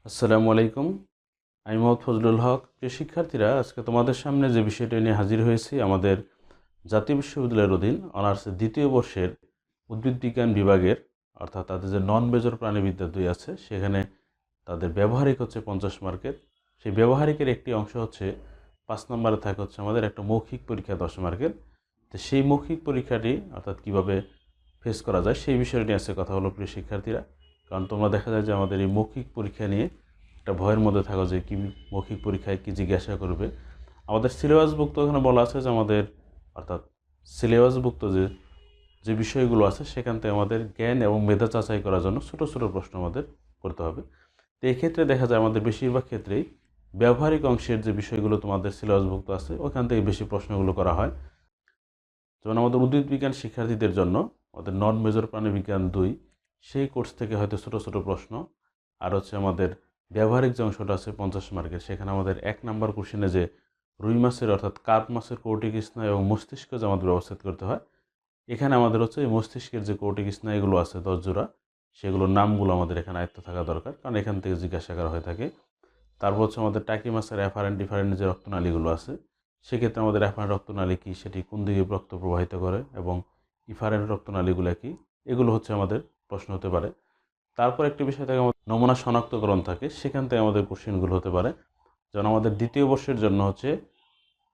আসসালামু আলাইকুম। আমি মোহাম্মদ ফজলুল হক। প্রিয় শিক্ষার্থীরা, আজকে তোমাদের সামনে যে বিষয়টি নিয়ে হাজির হয়েছি, আমাদের জাতীয় বিশ্ববিদ্যালয়ের অধীন অনার্সের দ্বিতীয় বর্ষের উদ্ভিদ বিজ্ঞান বিভাগের, অর্থাৎ তাদের যে নন মেজর প্রাণীবিদ্যা 2 আছে, সেখানে তাদের ব্যবহারিক হচ্ছে 50 মার্কের। সেই ব্যবহারিকের একটি অংশ হচ্ছে 5 নম্বরে থাকে হচ্ছে আমাদের একটা মৌখিক পরীক্ষা 10 মার্কের। তো সেই মৌখিক পরীক্ষাটি অর্থাৎ কীভাবে ফেস করা যায় সেই বিষয়টি নিয়ে আজকে কথা হলো প্রিয় শিক্ষার্থীরা। কারণ তোমরা দেখা যায় যে আমাদের এই মৌখিক পরীক্ষা নিয়ে একটা ভয়ের মধ্যে থাকো যে কি মৌখিক পরীক্ষায় কী জিজ্ঞাসা করবে। আমাদের সিলেবাসভুক্ত এখানে বলা আছে যে আমাদের অর্থাৎ সিলেবাসভুক্ত যে যে বিষয়গুলো আছে সেখান থেকে আমাদের জ্ঞান এবং মেধা যাচাই করার জন্য ছোটো ছোটো প্রশ্ন আমাদের করতে হবে। তো এই ক্ষেত্রে দেখা যায় আমাদের বেশিরভাগ ক্ষেত্রেই ব্যবহারিক অংশের যে বিষয়গুলো তোমাদের সিলেবাসভুক্ত আছে ওখান থেকে বেশি প্রশ্নগুলো করা হয়। যেমন আমাদের উদ্ভিদ বিজ্ঞান শিক্ষার্থীদের জন্য আমাদের নন মেজর প্রাণীবিজ্ঞান 2 সেই কোর্স থেকে হয়তো ছোটো ছোটো প্রশ্ন, আর হচ্ছে আমাদের ব্যবহারিক যে অংশটা আছে 50 মার্কের, সেখানে আমাদের 1 নাম্বার কোশ্চেনে যে রুই মাছের অর্থাৎ কার্প মাছের কৌটিক স্নায়ু এবং মস্তিষ্ক যে আমাদের ব্যবস্থিত করতে হয়, এখানে আমাদের হচ্ছে এই মস্তিষ্কের যে কৌটিক স্নায়ুগুলো আছে 10 জোড়া, সেগুলোর নামগুলো আমাদের এখানে আয়ত্ত থাকা দরকার, কারণ এখান থেকে জিজ্ঞাসা করা হয়ে থাকে। তারপর হচ্ছে আমাদের টাকি মাছের অ্যাফারেন্ট ডিফারেন্ট যে রক্তনালীগুলো আছে, সেক্ষেত্রে আমাদের অ্যাফারেন্ট রক্তনালী কী, সেটি কোন দিকে রক্ত প্রবাহিত করে, এবং ইফারেন্ট রক্তনালীগুলো কী, এগুলো হচ্ছে আমাদের প্রশ্ন হতে পারে। তারপর একটি বিষয় থাকে আমাদের নমুনা শনাক্তকরণ থাকে, সেখান থেকে আমাদের কোশ্চেনগুলো হতে পারে। যেমন আমাদের দ্বিতীয় বর্ষের জন্য হচ্ছে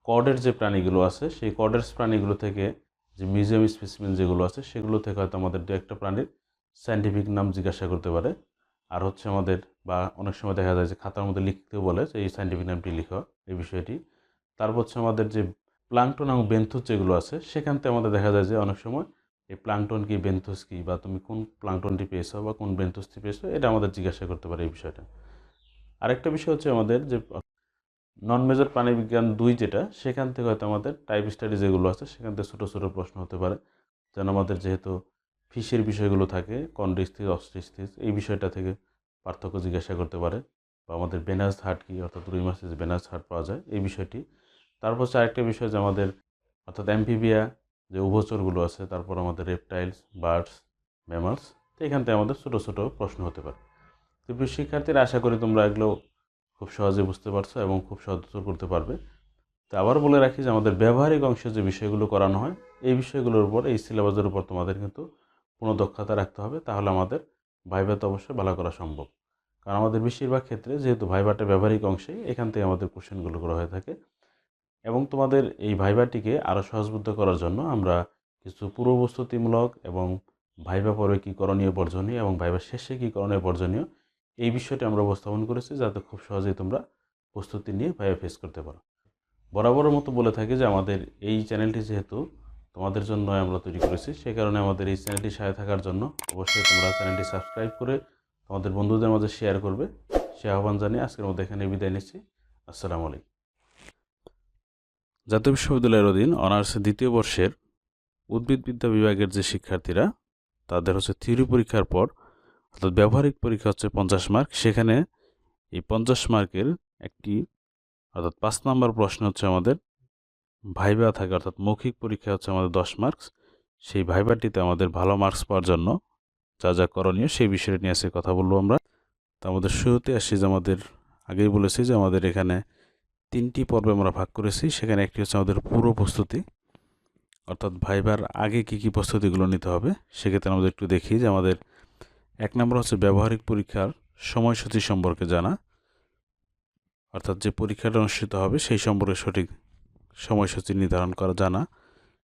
কর্ডের যে প্রাণীগুলো আছে, সেই কর্ডের প্রাণীগুলো থেকে যে মিউজিয়াম স্পেসিমেন যেগুলো আছে সেগুলো থেকে হয়তো আমাদের দু একটা প্রাণীর সায়েন্টিফিক নাম জিজ্ঞাসা করতে পারে। আর হচ্ছে আমাদের বা অনেক সময় দেখা যায় যে খাতার মধ্যে লিখতেও বলে যে এই সায়েন্টিফিক নামটি লিখো, এই বিষয়টি। তারপর হচ্ছে আমাদের যে প্লাঙ্কটন এবং বেন্থুস যেগুলো আছে, সেখান থেকে আমাদের দেখা যায় যে অনেক সময় এই প্লাঙ্কটন কি, বেন্থুস কি, বা তুমি কোন প্লাঙ্কটনটি পেয়েছো বা কোন বেন্থুসটি পেয়েছো, এটা আমাদের জিজ্ঞাসা করতে পারে এই বিষয়টা। আরেকটা বিষয় হচ্ছে আমাদের যে নন মেজর প্রাণীবিজ্ঞান 2 যেটা, সেখান থেকে হয়তো আমাদের টাইপ স্টাডি যেগুলো আছে সেখান থেকে ছোটো ছোটো প্রশ্ন হতে পারে। যেন আমাদের যেহেতু ফিশের বিষয়গুলো থাকে, কন্ড্রিস্থিস অস্ট্রিস্থিস, এই বিষয়টা থেকে পার্থক্য জিজ্ঞাসা করতে পারে। বা আমাদের বেনাস হার্ট কী, অর্থাৎ রুই মাছে যে বেনাস হার্ট পাওয়া যায়, এই বিষয়টি। তারপর হচ্ছে আরেকটা বিষয় যে আমাদের অর্থাৎ অ্যাম্ফিবিয়া যে উভচরগুলো আছে, তারপর আমাদের রেপটাইলস, বার্ডস, ম্যামালস, তো এখান থেকে আমাদের ছোটো ছোটো প্রশ্ন হতে পারে। তো প্রিয় শিক্ষার্থীরা, আশা করি তোমরা এগুলো খুব সহজে বুঝতে পারছো এবং খুব সহজ উত্তর করতে পারবে। তো আবার বলে রাখি যে আমাদের ব্যবহারিক অংশে যে বিষয়গুলো করানো হয়, এই বিষয়গুলোর উপর, এই সিলেবাসের উপর তোমাদের কিন্তু কোনো দক্ষতা রাখতে হবে, তাহলে আমাদের ভাইভাতে অবশ্যই ভালো করা সম্ভব। কারণ আমাদের বেশিরভাগ ক্ষেত্রে যেহেতু ভাইভাটা ব্যবহারিক অংশে, এখান থেকে আমাদের কোশ্চেনগুলো করা হয়ে থাকে। এবং তোমাদের এই ভাইভাটিকে আরও সহজবোধ্য করার জন্য আমরা কিছু পূর্বপ্রস্তুতিমূলক এবং ভাইভা পরে কী করণীয় বর্জনীয় এবং ভাইভা শেষে কী করণীয় বর্জনীয়, এই বিষয়টি আমরা উপস্থাপন করেছি, যাতে খুব সহজেই তোমরা প্রস্তুতি নিয়ে ভাইভা ফেস করতে পারো। বরাবরের মতো বলে থাকি যে আমাদের এই চ্যানেলটি যেহেতু তোমাদের জন্য আমরা তৈরি করেছি, সেই কারণে আমাদের এই চ্যানেলটির সাথে থাকার জন্য অবশ্যই তোমরা চ্যানেলটি সাবস্ক্রাইব করে তোমাদের বন্ধুদের মাঝে শেয়ার করবে। সে আহ্বান জানিয়ে আজকের মধ্যে এখানে বিদায় নিচ্ছি। আসসালামু আলাইকুম। জাতীয় বিশ্ববিদ্যালয়ের অধীন অনার্সের দ্বিতীয় বর্ষের উদ্ভিদবিদ্যা বিভাগের যে শিক্ষার্থীরা, তাদের হচ্ছে থিওরি পরীক্ষার পর অর্থাৎ ব্যবহারিক পরীক্ষা হচ্ছে 50 মার্ক। সেখানে এই 50 মার্কের একটি অর্থাৎ 5 নম্বর প্রশ্ন হচ্ছে আমাদের ভাইভা থাকে, অর্থাৎ মৌখিক পরীক্ষা হচ্ছে আমাদের 10 মার্কস। সেই ভাইভাটিতে আমাদের ভালো মার্কস পাওয়ার জন্য যা যা করণীয় সেই বিষয়টি নিয়ে আজকে কথা বলবো আমরা। তো আমাদের শুরুতে আসি যে আমাদের আগেই বলেছি যে আমাদের এখানে 3টি পর্বে আমরা ভাগ করেছি। সেখানে একটি হচ্ছে আমাদের পূর্ব প্রস্তুতি, অর্থাৎ ভাইভার আগে কী কী প্রস্তুতিগুলো নিতে হবে। সেক্ষেত্রে আমাদের একটু দেখি যে আমাদের 1 নম্বর হচ্ছে ব্যবহারিক পরীক্ষার সময়সূচি সম্পর্কে জানা, অর্থাৎ যে পরীক্ষাটা অনুষ্ঠিত হবে সেই সম্পর্কে সঠিক সময়সূচি নির্ধারণ করা জানা।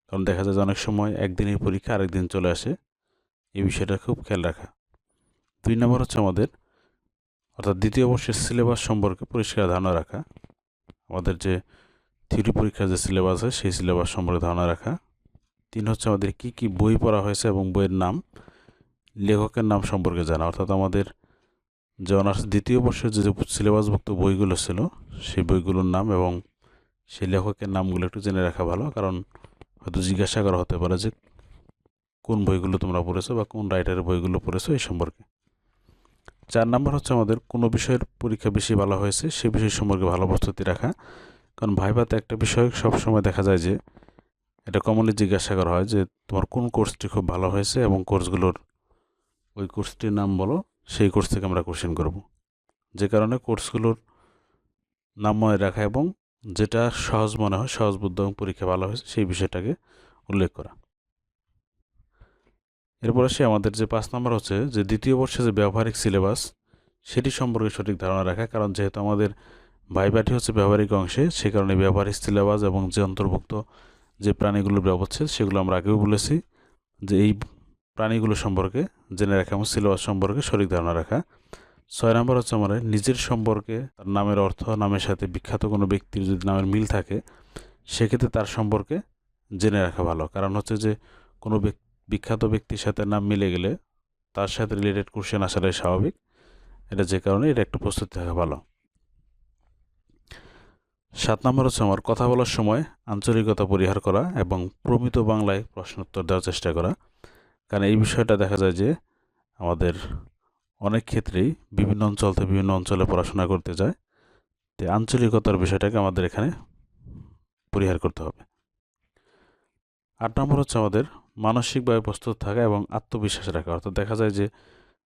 কারণ দেখা যায় যে অনেক সময় একদিনের পরীক্ষা আরেক দিন চলে আসে, এই বিষয়টা খুব খেয়াল রাখা। 2 নম্বর হচ্ছে আমাদের অর্থাৎ দ্বিতীয় বর্ষের সিলেবাস সম্পর্কে পরিষ্কার ধারণা রাখা। আমাদের যে থিওরি পরীক্ষার যে সিলেবাস আছে সেই সিলেবাস সম্পর্কে ধারণা রাখা। 3 হচ্ছে আমাদের কী কী বই পড়া হয়েছে এবং বইয়ের নাম, লেখকের নাম সম্পর্কে জানা। অর্থাৎ আমাদের যে অনার্স দ্বিতীয় বর্ষের যে সিলেবাসভুক্ত বইগুলো ছিল সেই বইগুলোর নাম এবং সেই লেখকের নামগুলো একটু জেনে রাখা ভালো, কারণ হয়তো জিজ্ঞাসা করা হতে পারে যে কোন বইগুলো তোমরা পড়েছো বা কোন রাইটারের বইগুলো পড়েছো এই সম্পর্কে। 4 নম্বর হচ্ছে আমাদের কোনো বিষয়ের পরীক্ষা বেশি ভালো হয়েছে সে বিষয় সম্পর্কে ভালো প্রস্তুতি রাখা। কারণ ভাইভাতে একটা বিষয় সবসময় দেখা যায় যে এটা কমনলি জিজ্ঞাসা করা হয় যে তোমার কোন কোর্সটি খুব ভালো হয়েছে এবং কোর্সগুলোর ওই কোর্সটির নাম বলো, সেই কোর্স থেকে আমরা কোশ্চেন করব। যে কারণে কোর্সগুলোর নাম মনে রাখা এবং যেটা সহজ মনে হয়, সহজবোধ্য এবং পরীক্ষা ভালো হয়েছে সেই বিষয়টাকে উল্লেখ করা। এরপর আসি আমাদের যে 5 নম্বর হচ্ছে যে দ্বিতীয় বর্ষে যে ব্যবহারিক সিলেবাস সেটি সম্পর্কে সঠিক ধারণা রাখা। কারণ যেহেতু আমাদের ভাইবাটি হচ্ছে ব্যবহারিক অংশে, সে কারণে ব্যবহারিক সিলেবাস এবং যে অন্তর্ভুক্ত যে প্রাণীগুলোর ব্যবচ্ছেদ সেগুলো আমরা আগেও বলেছি যে এই প্রাণীগুলো সম্পর্কে জেনে রাখা এবং সিলেবাস সম্পর্কে সঠিক ধারণা রাখা। 6 নম্বর হচ্ছে আমাদের নিজের সম্পর্কে, তার নামের অর্থ, নামের সাথে বিখ্যাত কোনো ব্যক্তির যদি নামের মিল থাকে সেক্ষেত্রে তার সম্পর্কে জেনে রাখা ভালো। কারণ হচ্ছে যে কোনো বিখ্যাত ব্যক্তির সাথে নাম মিলে গেলে তার সাথে রিলেটেড কোশ্চেন আসাটাই স্বাভাবিক। এটা যে কারণে এটা একটু প্রস্তুতি থাকা ভালো। 7 নম্বর হচ্ছে আমার কথা বলার সময় আঞ্চলিকতা পরিহার করা এবং প্রমিত বাংলায় প্রশ্নোত্তর দেওয়ার চেষ্টা করা। কারণ এই বিষয়টা দেখা যায় যে আমাদের অনেক ক্ষেত্রেই বিভিন্ন অঞ্চল থেকে বিভিন্ন অঞ্চলে পড়াশোনা করতে যায়, তো আঞ্চলিকতার বিষয়টাকে আমাদের এখানে পরিহার করতে হবে। 8 নম্বর হচ্ছে আমাদের মানসিকভাবে প্রস্তুত থাকা এবং আত্মবিশ্বাস রাখা। অর্থাৎ দেখা যায় যে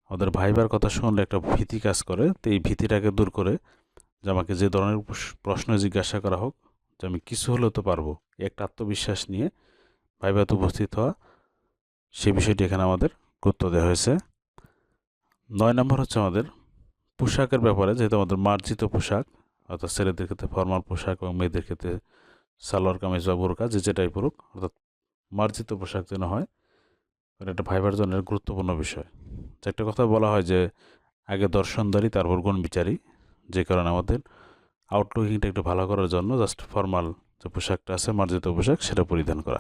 আমাদের ভাইবার কথা শুনলে একটা ভীতি কাজ করে, তো এই ভীতিটাকে দূর করে যে আমাকে যে ধরনের প্রশ্ন জিজ্ঞাসা করা হোক যে আমি কিছু হলেও তো পারবো, একটা আত্মবিশ্বাস নিয়ে ভাইভাতে উপস্থিত হওয়া, সেই বিষয়টি এখানে আমাদের গুরুত্ব দেওয়া হয়েছে। 9 নম্বর হচ্ছে আমাদের পোশাকের ব্যাপারে, যেহেতু আমাদের মার্জিত পোশাক, অর্থাৎ ছেলেদের ক্ষেত্রে ফর্মাল পোশাক এবং মেয়েদের ক্ষেত্রে সালোয়ার কামিজ বা বোরকা যে যেটাই পরুক, অর্থাৎ মার্জিত পোশাক যেন হয়, এটা ভাইবার জন্য গুরুত্বপূর্ণ বিষয়। যে একটা কথা বলা হয় যে আগে দর্শনদারি তারপর গুণ বিচারী, যে কারণে আমাদের আউটলুকিংটা একটু ভালো করার জন্য জাস্ট ফর্মাল যে পোশাকটা আছে, মার্জিত পোশাক, সেটা পরিধান করা।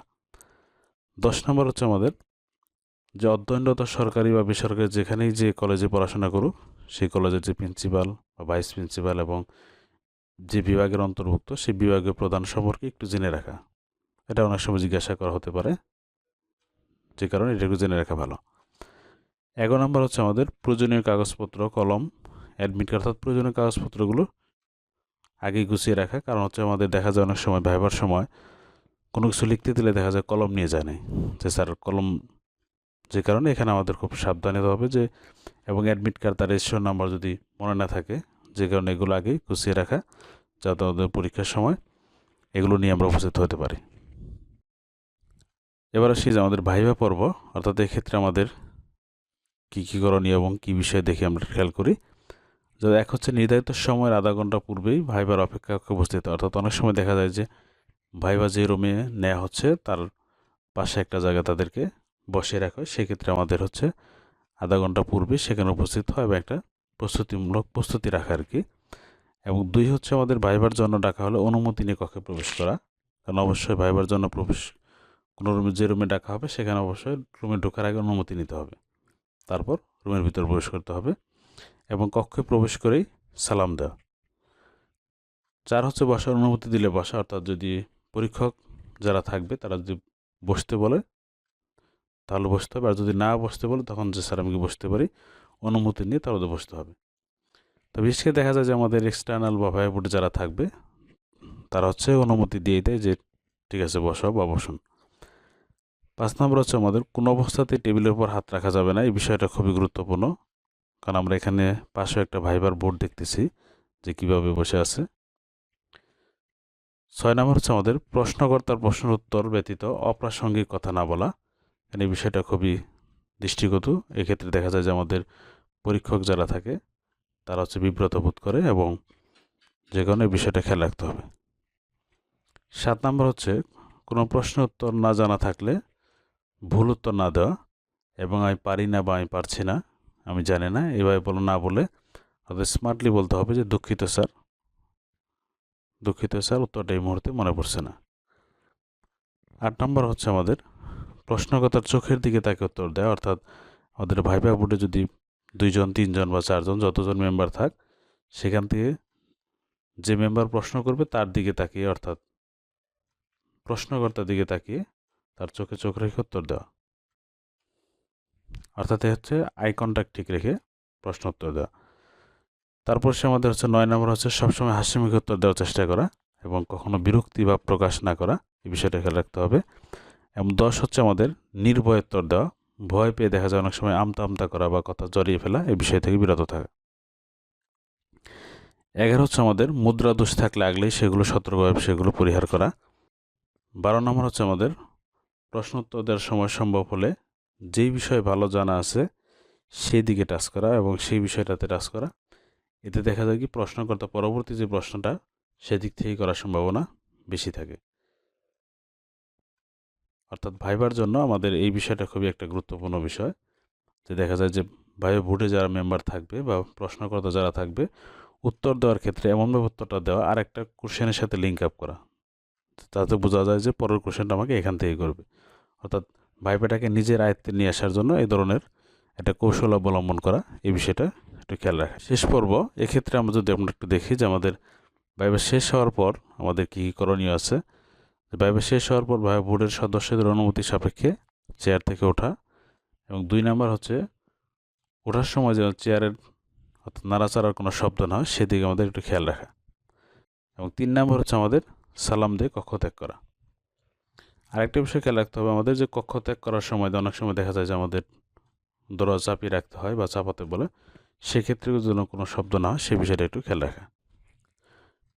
10 নম্বর হচ্ছে আমাদের যে অধ্যয়নরত সরকারি বা বেসরকারি যেখানেই যে কলেজে পড়াশোনা করুক সেই কলেজের যে প্রিন্সিপাল বা ভাইস প্রিন্সিপাল এবং যে বিভাগের অন্তর্ভুক্ত সেই বিভাগীয় প্রধান সম্পর্কে একটু জেনে রাখা। এটা অনেক সময় জিজ্ঞাসা করা হতে পারে, যে কারণে এটা একটু জেনে রাখা ভালো। 11 নম্বর হচ্ছে আমাদের প্রয়োজনীয় কাগজপত্র, কলম, অ্যাডমিট কার্ড, অর্থাৎ প্রয়োজনীয় কাগজপত্রগুলো আগেই গুছিয়ে রাখা। কারণ হচ্ছে আমাদের দেখা যায় অনেক সময় ভাইবার সময় কোনো কিছু লিখতে দিলে দেখা যায় কলম নিয়ে যায় নাই, যে স্যার কলম, যে কারণে এখানে আমাদের খুব সাবধানে হতে হবে যে, এবং অ্যাডমিট কার্ড তার রেজিস্ট্রেশন নাম্বার যদি মনে না থাকে, যে কারণে এগুলো আগেই গুছিয়ে রাখা, যাতে আমাদের পরীক্ষার সময় এগুলো নিয়ে আমরা উপস্থিত হতে পারি। এবার আসি যে আমাদের ভাইভা পর্ব, অর্থাৎ এক্ষেত্রে আমাদের কী কী করণীয় এবং কী বিষয় দেখে আমরা খেয়াল করি। যে এক হচ্ছে নির্ধারিত সময়ের আধা ঘন্টা পূর্বেই ভাইবার অপেক্ষা উপস্থিত। অর্থাৎ অনেক সময় দেখা যায় যে ভাইভা যে রুমে নেওয়া হচ্ছে তার পাশে একটা জায়গা তাদেরকে বসিয়ে রাখা হয়, সেক্ষেত্রে আমাদের হচ্ছে আধা ঘন্টা পূর্বে সেখানে উপস্থিত হয় এবং একটা প্রস্তুতিমূলক প্রস্তুতি রাখা আর কি। এবং 2 হচ্ছে আমাদের ভাইবার জন্য ডাকা হলে অনুমতি নিয়ে কক্ষে প্রবেশ করা। কারণ অবশ্যই ভাইবার জন্য প্রবেশ, কোনো রুমে যে রুমে ডাকা হবে সেখানে অবশ্যই রুমে ঢোকার আগে অনুমতি নিতে হবে, তারপর রুমের ভিতর প্রবেশ করতে হবে এবং কক্ষে প্রবেশ করেই সালাম দেওয়া। 4 হচ্ছে বসার অনুমতি দিলে বসা, অর্থাৎ যদি পরীক্ষক যারা থাকবে তারা যদি বসতে বলে তাহলে বসতে হবে, আর যদি না বসতে বলে তখন যে স্যার আমি কি বসতে পারি অনুমতি নিয়ে তাহলে বসতে হবে। তো বিশেষ করে দেখা যায় যে আমাদের এক্সটার্নাল বা ভাইভা বোর্ডে যারা থাকবে তারা হচ্ছে অনুমতি দিয়ে দেয় যে ঠিক আছে বসো বা বসুন। 5 নম্বর হচ্ছে আমাদের কোনো অবস্থাতেই টেবিলের উপর হাত রাখা যাবে না। এই বিষয়টা খুবই গুরুত্বপূর্ণ, কারণ আমরা এখানে পাশে একটা ভাইবার বোর্ড দেখতেছি যে কিভাবে বসে আছে। 6 নম্বর হচ্ছে আমাদের প্রশ্নকর্তার প্রশ্নের উত্তর ব্যতীত অপ্রাসঙ্গিক কথা না বলা। এই বিষয়টা খুবই দৃষ্টিকটু। এক্ষেত্রে দেখা যায় যে আমাদের পরীক্ষক যারা থাকে তারা হচ্ছে বিব্রত বোধ করে এবং যে কারণে বিষয়টা খেয়াল রাখতে হবে। 7 নম্বর হচ্ছে কোনো প্রশ্নের উত্তর না জানা থাকলে ভুল উত্তর না দেওয়া এবং আমি পারি না বা আমি পারছি না, আমি জানি না, এভাবে বলো না বলে তাদের স্মার্টলি বলতে হবে যে দুঃখিত স্যার উত্তরটা এই মুহূর্তে মনে পড়ছে না। 8 নম্বর হচ্ছে আমাদের প্রশ্নকর্তার চোখের দিকে তাকে উত্তর দেয়। অর্থাৎ আমাদের ভাইভা বোর্ডে যদি 2 জন 3 জন বা 4 জন যতজন মেম্বার থাক, সেখান থেকে যে মেম্বার প্রশ্ন করবে তার দিকে তাকিয়ে, অর্থাৎ প্রশ্নকর্তার দিকে তাকিয়ে তার চোখে চোখ রেখে উত্তর দেওয়া, অর্থাৎ হচ্ছে আই কন্ট্যাক্ট ঠিক রেখে প্রশ্ন উত্তর দেওয়া। তারপর সে আমাদের হচ্ছে 9 নম্বর হচ্ছে সবসময় হাসিমুখে উত্তর দেওয়ার চেষ্টা করা এবং কখনো বিরক্তি বা প্রকাশ না করা, এই বিষয়টা খেয়াল রাখতে হবে। এবং 10 হচ্ছে আমাদের নির্ভয় উত্তর দেওয়া, ভয় পেয়ে দেখা যায় অনেক সময় আমতা আমতা করা বা কথা জড়িয়ে ফেলা, এই বিষয় থেকে বিরত থাকা। 11 হচ্ছে আমাদের মুদ্রা দোষ থাকলে আগলেই সেগুলো সতর্কভাবে সেগুলো পরিহার করা। 12 নম্বর হচ্ছে আমাদের প্রশ্ন উত্তর দেওয়ার সময় সম্ভব হলে যেই বিষয়ে ভালো জানা আছে সেই দিকে টাচ করা এবং সেই বিষয়টাতে টাচ করা। এতে দেখা যায় কি প্রশ্নকর্তা পরবর্তী যে প্রশ্নটা সেদিক থেকেই করার সম্ভাবনা বেশি থাকে। অর্থাৎ ভাইবার জন্য আমাদের এই বিষয়টা খুবই একটা গুরুত্বপূর্ণ বিষয়, যে দেখা যায় যে ভাইবা বোর্ডে যারা মেম্বার থাকবে বা প্রশ্নকর্তা যারা থাকবে উত্তর দেওয়ার ক্ষেত্রে এমনভাবে উত্তরটা দেওয়া আর একটা কোশ্চেনের সাথে লিঙ্ক আপ করা, তাতে বোঝা যায় যে পরের কোশ্চেনটা আমাকে এখান থেকে করবে। অর্থাৎ ভাইবাটাকে নিজের আয়ত্তে নিয়ে আসার জন্য এই ধরনের একটা কৌশল অবলম্বন করা, এই বিষয়টা একটু খেয়াল রাখা। শেষ পর্ব এক্ষেত্রে আমরা যদি আমরা একটু দেখি যে আমাদের ভাইবা শেষ হওয়ার পর আমাদের কী কী করণীয় আছে। ভাইবা শেষ হওয়ার পর ভাইবা বোর্ডের সদস্যদের অনুমতি সাপেক্ষে চেয়ার থেকে ওঠা, এবং 2 নাম্বার হচ্ছে ওঠার সময় যেন চেয়ারের অর্থাৎ নাড়াচাড়ার কোনো শব্দ না হয় সেদিকে আমাদের একটু খেয়াল রাখা, এবং 3 নাম্বার হচ্ছে আমাদের সালাম দিয়ে কক্ষ ত্যাগ করা। আরেকটা বিষয় খেয়াল রাখতে হবে আমাদের, যে কক্ষ ত্যাগ করার সময় অনেক সময় দেখা যায় যে আমাদের দরজা চাপিয়ে রাখতে হয় বা চাপাতে বলে, সেক্ষেত্রেও যেন কোনো শব্দ না হয় সে বিষয়টা একটু খেয়াল রাখা।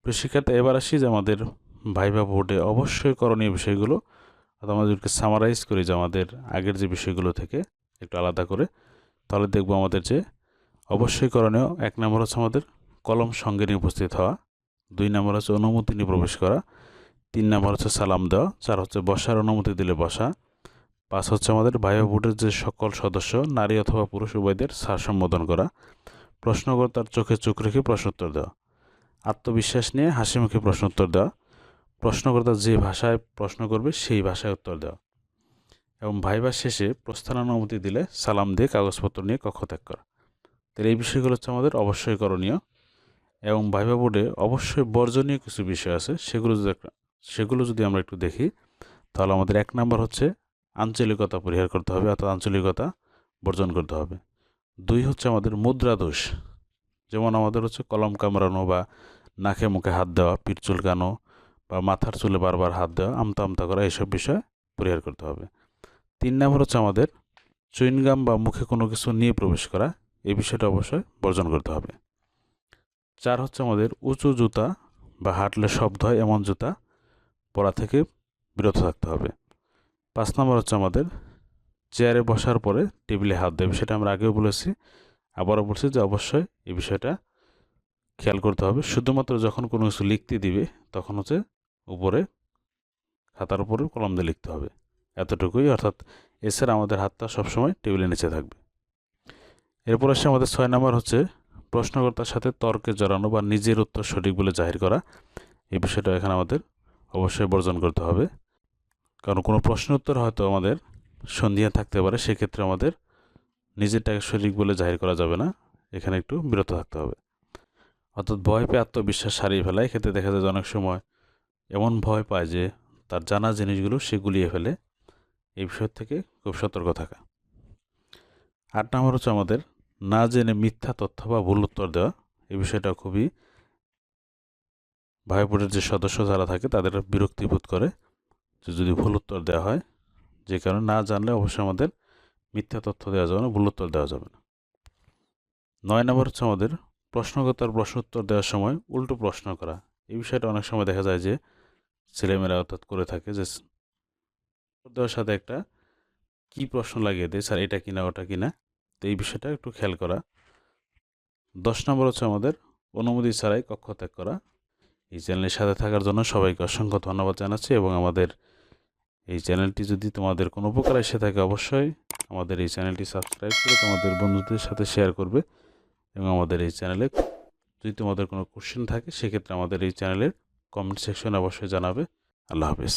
শিক্ষার্থী, এবার আসি যে আমাদের ভাইবা বোর্ডে অবশ্যই করণীয় বিষয়গুলো, আমাদেরকে সামারাইজ করি যে আমাদের আগের যে বিষয়গুলো থেকে একটু আলাদা করে, তাহলে দেখব আমাদের যে অবশ্যই করণীয় 1 নম্বর হচ্ছে আমাদের কলম সঙ্গে নিয়ে উপস্থিত হওয়া, 2 নম্বর হচ্ছে অনুমতি নিয়ে প্রবেশ করা, 3 নম্বর হচ্ছে সালাম দেওয়া, 4 হচ্ছে বসার অনুমতি দিলে বসা, 5 হচ্ছে আমাদের ভাইবা বোর্ডের যে সকল সদস্য নারী অথবা পুরুষ উভয়দের স্যার সম্বোধন করা, প্রশ্নকর্তার চোখে চোখ রেখে প্রশ্নোত্তর দেওয়া, আত্মবিশ্বাস নিয়ে হাসি মুখে প্রশ্নোত্তর দেওয়া, প্রশ্নকর্তা যে ভাষায় প্রশ্ন করবে সেই ভাষায় উত্তর দেওয়া, এবং ভাইবা শেষে প্রস্থানানুমতি দিলে সালাম দিয়ে কাগজপত্র নিয়ে কক্ষ ত্যাগ করা। তাহলে এই বিষয়গুলো হচ্ছে আমাদের অবশ্যই করণীয়। এবং ভাইবা বোর্ডে অবশ্যই বর্জনীয় কিছু বিষয় আছে, সেগুলো যদি আমরা একটু দেখি, তাহলে আমাদের 1 নম্বর হচ্ছে আঞ্চলিকতা পরিহার করতে হবে, অর্থাৎ আঞ্চলিকতা বর্জন করতে হবে। 2 হচ্ছে আমাদের মুদ্রা দোষ, যেমন আমাদের হচ্ছে কলম কামড়ানো বা নাকে মুখে হাত দেওয়া, পিঠ চুলকানো বা মাথার চুলে বারবার হাত দেওয়া, আমতা আমতা করা, এইসব বিষয় পরিহার করতে হবে। 3 নম্বর হচ্ছে আমাদের চুইনগাম বা মুখে কোনো কিছু নিয়ে প্রবেশ করা, এই বিষয়টা অবশ্যই বর্জন করতে হবে। 4 হচ্ছে আমাদের উঁচু জুতা বা হাঁটলে শব্দ হয় এমন জুতা পরা থেকে বিরত থাকতে হবে। 5 নম্বর হচ্ছে আমাদের চেয়ারে বসার পরে টেবিলে হাত দেবে, সেটা আমরা আগেও বলেছি, আবারও বলছি যে অবশ্যই এই বিষয়টা খেয়াল করতে হবে। শুধুমাত্র যখন কোনো কিছু লিখতে দিবে তখন হচ্ছে উপরে খাতার উপরে কলম দিয়ে লিখতে হবে, এতটুকুই। অর্থাৎ এছাড়া আমাদের হাতটা সবসময় টেবিলের নিচে থাকবে। এরপর আসছে আমাদের 6 নম্বর হচ্ছে প্রশ্নকর্তার সাথে তর্কে জড়ানো বা নিজের উত্তর সঠিক বলে জাহির করা, এই বিষয়টা এখানে আমাদের অবশ্যই বর্জন করতে হবে। কারণ কোনো প্রশ্নের উত্তর হয়তো আমাদের সন্ধিয়া থাকতে পারে, সেক্ষেত্রে আমাদের নিজেরটাকে সঠিক বলে জাহির করা যাবে না, এখানে একটু বিরত থাকতে হবে। অর্থাৎ ভয় পেয়ে আত্মবিশ্বাস হারিয়ে ফেলা, এক্ষেত্রে দেখা যায় যে অনেক সময় এমন ভয় পায় যে তার জানা জিনিসগুলো সে গুলিয়ে ফেলে, এই বিষয় থেকে খুব সতর্ক থাকা। 8 নম্বর হচ্ছে আমাদের না জেনে মিথ্যা তথ্য বা ভুল উত্তর দেওয়া, এই বিষয়টা খুবই ভাইবা বোর্ডের যে সদস্য যারা থাকে তাদের বিরক্তি বোধ করে যে যদি ভুল উত্তর দেওয়া হয়, যে কারণে না জানলে অবশ্যই আমাদের মিথ্যা তথ্য দেওয়া যাবে না, ভুল উত্তর দেওয়া যাবে না। 9 নম্বর হচ্ছে আমাদের প্রশ্নকর্তার প্রশ্ন উত্তর দেওয়ার সময় উল্টো প্রশ্ন করা, এই বিষয়টা অনেক সময় দেখা যায় যে ছেলেমেয়েরা অর্থাৎ করে থাকে, যে দেওয়ার সাথে একটা কি প্রশ্ন লাগিয়ে দেয়, স্যার এটা কিনা ওটা কিনা, তো এই বিষয়টা একটু খেয়াল করা। 10 নম্বর হচ্ছে আমাদের অনুমতি ছাড়াই কক্ষ ত্যাগ করা। এই চ্যানেলের সাথে থাকার জন্য সবাইকে অসংখ্য ধন্যবাদ জানাচ্ছি, এবং আমাদের এই চ্যানেলটি যদি তোমাদের কোনো উপকার এসে থাকে অবশ্যই আমাদের এই চ্যানেলটি সাবস্ক্রাইব করে তোমাদের বন্ধুদের সাথে শেয়ার করবে, এবং আমাদের এই চ্যানেলে যদি তোমাদের কোনো কোশ্চেন থাকে সেক্ষেত্রে আমাদের এই চ্যানেলের কমেন্ট সেকশনে অবশ্যই জানাবে। আল্লাহ হাফেজ।